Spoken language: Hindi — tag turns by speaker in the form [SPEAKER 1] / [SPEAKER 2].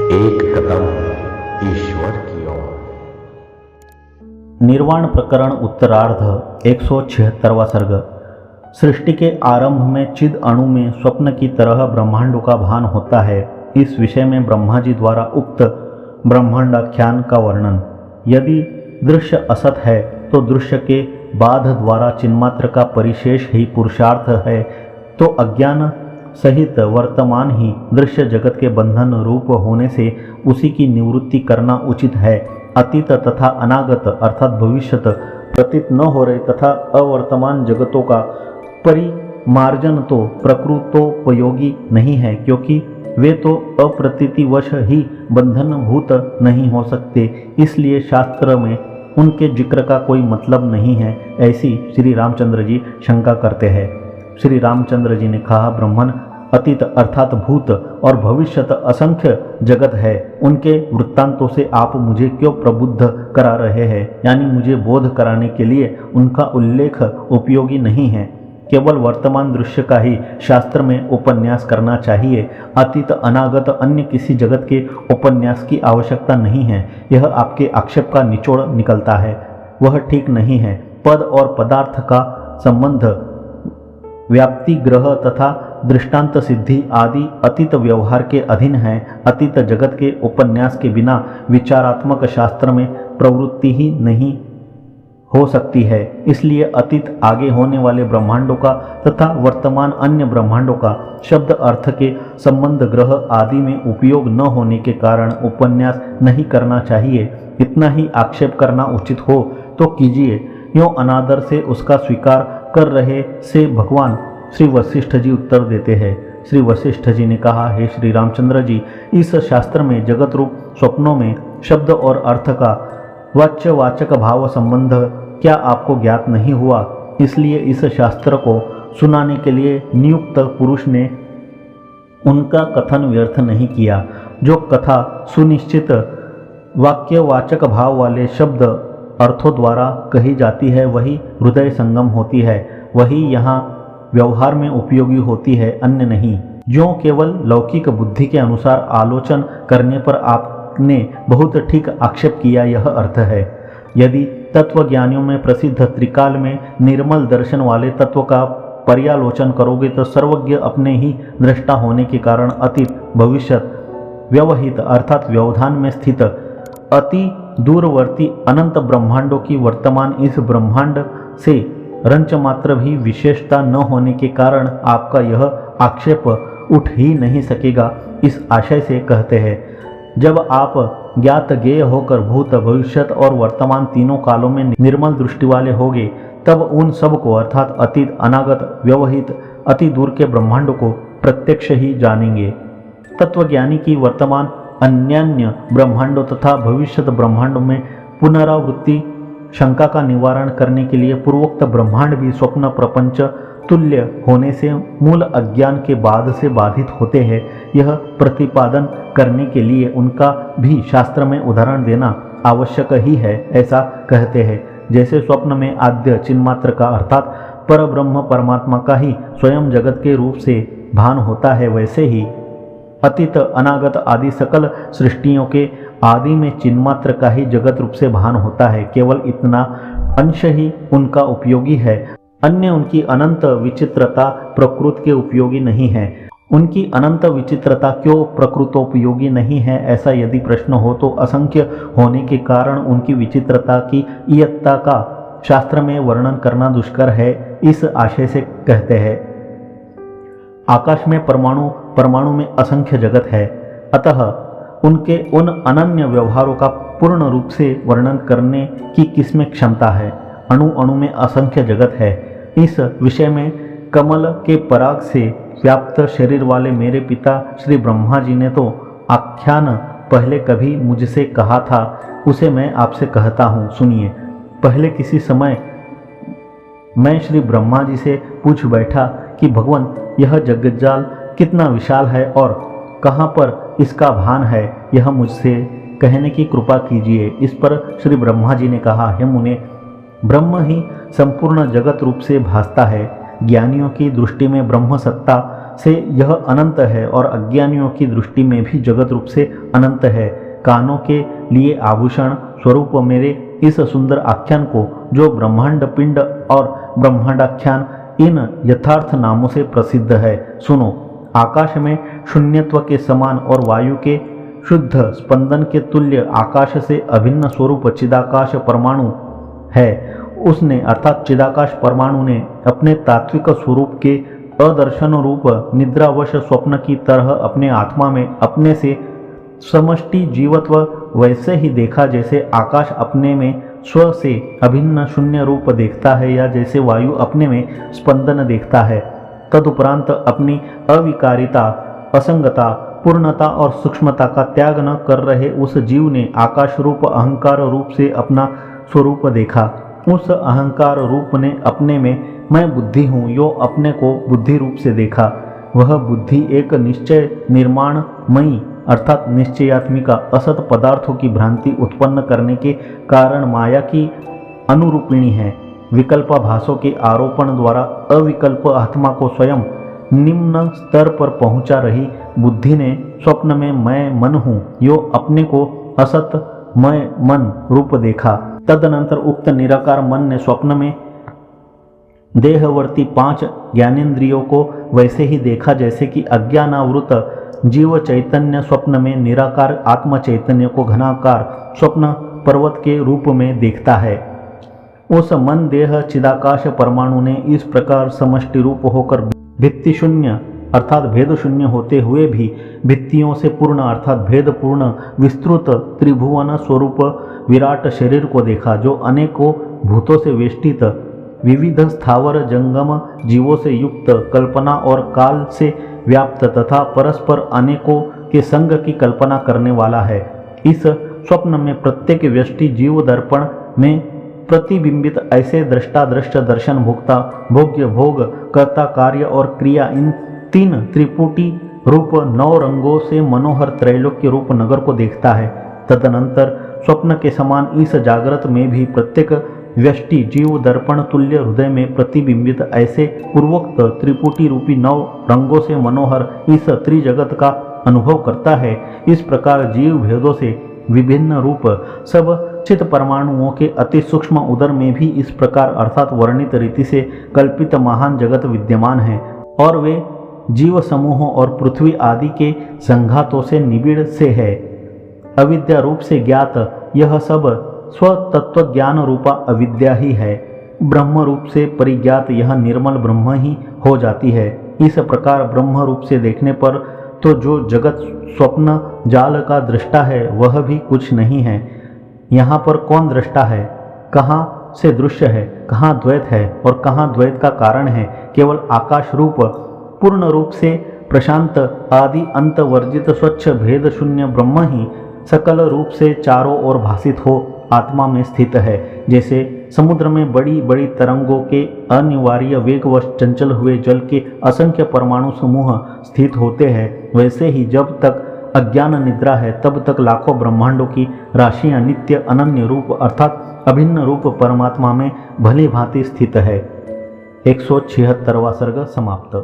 [SPEAKER 1] एक कदम ईश्वर की ओर।
[SPEAKER 2] निर्वाण प्रकरण उत्तरार्ध 176वां सर्ग। सृष्टि के आरंभ में चिद अणु में स्वप्न की तरह ब्रह्मांडों का भान होता है। इस विषय में ब्रह्मा जी द्वारा उक्त ब्रह्मांडाख्यान का वर्णन। यदि दृश्य असत है तो दृश्य के बाध द्वारा चिन्मात्र का परिशेष ही पुरुषार्थ है, तो अज्ञान सहित वर्तमान ही दृश्य जगत के बंधन रूप होने से उसी की निवृत्ति करना उचित है। अतीत तथा अनागत अर्थात भविष्यत प्रतीत न हो रहे तथा अवर्तमान जगतों का परिमार्जन तो प्रकृतोपयोगी नहीं है, क्योंकि वे तो अप्रतीतिवश ही बंधनभूत नहीं हो सकते। इसलिए शास्त्र में उनके जिक्र का कोई मतलब नहीं है, ऐसी श्री रामचंद्र जी शंका करते हैं। श्री रामचंद्र जी ने कहा, ब्रह्मन अतीत अर्थात भूत और भविष्यत असंख्य जगत है। उनके वृत्तांतों से आप मुझे क्यों प्रबुद्ध करा रहे हैं? यानी मुझे बोध कराने के लिए उनका उल्लेख उपयोगी नहीं है। केवल वर्तमान दृश्य का ही शास्त्र में उपन्यास करना चाहिए। अतीत अनागत अन्य किसी जगत के उपन्यास की आवश्यकता नहीं है। यह आपके आक्षेप का निचोड़ निकलता है, वह ठीक नहीं है। पद और पदार्थ का संबंध व्याप्ति ग्रह तथा दृष्टांत सिद्धि आदि अतीत व्यवहार के अधीन है। अतीत जगत के उपन्यास के बिना विचारात्मक शास्त्र में प्रवृत्ति ही नहीं हो सकती है। इसलिए अतीत आगे होने वाले ब्रह्मांडों का तथा वर्तमान अन्य ब्रह्मांडों का शब्द अर्थ के संबंध ग्रह आदि में उपयोग न होने के कारण उपन्यास नहीं करना चाहिए। इतना ही आक्षेप करना उचित हो तो कीजिए। यों अनादर से उसका स्वीकार कर रहे से भगवान श्री वशिष्ठ जी उत्तर देते हैं। श्री वशिष्ठ जी ने कहा, हे श्री रामचंद्र जी, इस शास्त्र में जगत रूप स्वप्नों में शब्द और अर्थ का वाच्यवाचक भाव संबंध क्या आपको ज्ञात नहीं हुआ? इसलिए इस शास्त्र को सुनाने के लिए नियुक्त पुरुष ने उनका कथन व्यर्थ नहीं किया। जो कथा सुनिश्चित वाक्यवाचक भाव वाले शब्द अर्थों द्वारा कही जाती है वही हृदय संगम होती है, वही यहाँ व्यवहार में उपयोगी होती है, अन्य नहीं। जो केवल लौकिक बुद्धि के अनुसार आलोचन करने पर आपने बहुत ठीक आक्षेप किया, यह अर्थ है। यदि तत्वज्ञानियों में प्रसिद्ध त्रिकाल में निर्मल दर्शन वाले तत्व का पर्यालोचन करोगे तो सर्वज्ञ अपने ही दृष्टा होने के कारण अतीत भविष्यत व्यवहित अर्थात व्यवधान में स्थित अति दूरवर्ती अनंत ब्रह्मांडों की वर्तमान इस ब्रह्मांड से रंच मात्र भी विशेषता न होने के कारण आपका यह आक्षेप उठ ही नहीं सकेगा। इस आशय से कहते हैं, जब आप ज्ञात ज्ञेय होकर भूत भविष्यत और वर्तमान तीनों कालों में निर्मल दृष्टि वाले होगे, तब उन सब को अर्थात अतीत अनागत व्यवहित अति दूर के ब्रह्मांडों को प्रत्यक्ष ही जानेंगे। तत्वज्ञानी की वर्तमान अन्यान्य ब्रह्मांडों तथा भविष्यत ब्रह्मांडों में पुनरावृत्ति शंका का निवारण करने के लिए पूर्वोक्त ब्रह्मांड भी स्वप्न प्रपंच तुल्य होने से मूल अज्ञान के बाद से बाधित होते हैं। यह प्रतिपादन करने के लिए उनका भी शास्त्र में उदाहरण देना आवश्यक ही है, ऐसा कहते हैं। जैसे स्वप्न में आद्य चिन्मात्र का अर्थात परब्रह्म परमात्मा का ही स्वयं जगत के रूप से भान होता है, वैसे ही अतीत अनागत आदि सकल सृष्टियों के आदि में चिन्मात्र का ही जगत रूप से भान होता है। केवल इतना अंश ही उनका उपयोगी है, अन्य उनकी अनंत विचित्रता प्रकृत के उपयोगी नहीं है। उनकी अनंत विचित्रता क्यों प्रकृतोपयोगी नहीं है, ऐसा यदि प्रश्न हो तो असंख्य होने के कारण उनकी विचित्रता की इयत्ता का शास्त्र में वर्णन करना दुष्कर है। इस आशय से कहते हैं, आकाश में परमाणु, परमाणु में असंख्य जगत है, अतः उनके उन अनन्य व्यवहारों का पूर्ण रूप से वर्णन करने की किसमें क्षमता है? अणु अणु में असंख्य जगत है। इस विषय में कमल के पराग से व्याप्त शरीर वाले मेरे पिता श्री ब्रह्मा जी ने तो आख्यान पहले कभी मुझसे कहा था, उसे मैं आपसे कहता हूँ, सुनिए। पहले किसी समय मैं श्री ब्रह्मा जी से पूछ बैठा कि भगवान, यह जगज्जाल कितना विशाल है और कहाँ पर इसका भान है, यह मुझसे कहने की कृपा कीजिए। इस पर श्री ब्रह्मा जी ने कहा, हे मुने, ब्रह्म ही संपूर्ण जगत रूप से भासता है। ज्ञानियों की दृष्टि में ब्रह्म सत्ता से यह अनंत है और अज्ञानियों की दृष्टि में भी जगत रूप से अनंत है। कानों के लिए आभूषण स्वरूप मेरे इस सुंदर आख्यान को, जो ब्रह्मांड पिंड और ब्रह्मांडाख्यान इन यथार्थ नामों से प्रसिद्ध है, सुनो। आकाश में शून्यत्व के समान और वायु के शुद्ध स्पंदन के तुल्य आकाश से अभिन्न स्वरूप चिदाकाश परमाणु है। उसने अर्थात चिदाकाश परमाणु ने अपने तात्विक स्वरूप के अदर्शन रूप निद्रावश स्वप्न की तरह अपने आत्मा में अपने से समष्टि जीवत्व वैसे ही देखा जैसे आकाश अपने में स्व से अभिन्न शून्य रूप देखता है या जैसे वायु अपने में स्पंदन देखता है। तदुपरांत अपनी अविकारिता, असंगता, पूर्णता और सूक्ष्मता का त्याग न कर रहे उस जीव ने आकाश रूप अहंकार रूप से अपना स्वरूप देखा। उस अहंकार रूप ने अपने में मैं बुद्धि हूँ यो अपने को बुद्धि रूप से देखा। वह बुद्धि एक निश्चय निर्माणमयी अर्थात निश्चयात्मिका असत पदार्थों की भ्रांति उत्पन्न करने के कारण माया की अनुरूपिणी है। विकल्पाभासों के आरोपण द्वारा अविकल्प आत्मा को स्वयं निम्न स्तर पर पहुंचा रही बुद्धि ने स्वप्न में मैं मन हूँ यो अपने को असत मैं मन रूप देखा। तदनंतर उक्त निराकार मन ने स्वप्न में देहवर्ती 5 ज्ञानेंद्रियों को वैसे ही देखा जैसे कि अज्ञानावृत जीव चैतन्य स्वप्न में निराकार आत्म चैतन्य को घनाकार स्वप्न पर्वत के रूप में देखता है। उस मन देह चिदाकाश परमाणु ने इस प्रकार समष्टि रूप होकर भित्ति शून्य अर्थात भेद शून्य होते हुए भी भित्तियों से पूर्ण अर्थात भेद पूर्ण विस्तृत त्रिभुवन स्वरूप विराट शरीर को देखा, जो अनेकों भूतों से वेष्टित विविध स्थावर जंगम जीवों से युक्त कल्पना और काल से व्याप्त तथा परस्पर अनेकों के संग की कल्पना करने वाला है। इस स्वप्न में प्रत्येक व्यष्टि जीव दर्पण में प्रतिबिंबित ऐसे दृष्टा दृष्ट दर्शन भोक्ता भोग्य भोग कर्ता कार्य और क्रिया इन 3 त्रिपुटी रूप 9 रंगों से मनोहर त्रैलोक्य रूप नगर को देखता है। तदनंतर स्वप्न के समान इस जागृत में भी प्रत्येक व्यष्टि जीव दर्पण तुल्य हृदय में प्रतिबिंबित ऐसे पूर्वोक्त त्रिपुटी रूपी 9 रंगों से मनोहर इस त्रिजगत का अनुभव करता है। इस प्रकार जीव भेदों से विभिन्न रूप सब चित परमाणुओं के अति सूक्ष्म उदर में भी इस प्रकार अर्थात वर्णित रीति से कल्पित महान जगत विद्यमान है और वे जीव समूहों और पृथ्वी आदि के संघातों से निबिड़ से है। अविद्या रूप से ज्ञात यह सब स्वतत्व ज्ञान रूपा अविद्या ही है। ब्रह्म रूप से परिज्ञात यह निर्मल ब्रह्म ही हो जाती है। इस प्रकार ब्रह्म रूप से देखने पर तो जो जगत स्वप्न जाल का दृष्टा है वह भी कुछ नहीं है। यहाँ पर कौन दृष्टा है, कहाँ से दृश्य है, कहाँ द्वैत है और कहाँ द्वैत का कारण है। केवल आकाश रूप पूर्ण रूप से प्रशांत आदि अंत वर्जित स्वच्छ भेद शून्य ब्रह्म ही सकल रूप से चारों ओर भासित हो आत्मा में स्थित है। जैसे समुद्र में बड़ी बड़ी तरंगों के अनिवार्य वेगवश चंचल हुए जल के असंख्य परमाणु समूह स्थित होते हैं, वैसे ही जब तक अज्ञान निद्रा है तब तक लाखों ब्रह्मांडों की राशियां नित्य अनन्य रूप अर्थात अभिन्न रूप परमात्मा में भली भांति स्थित है। 176वां सर्ग समाप्त।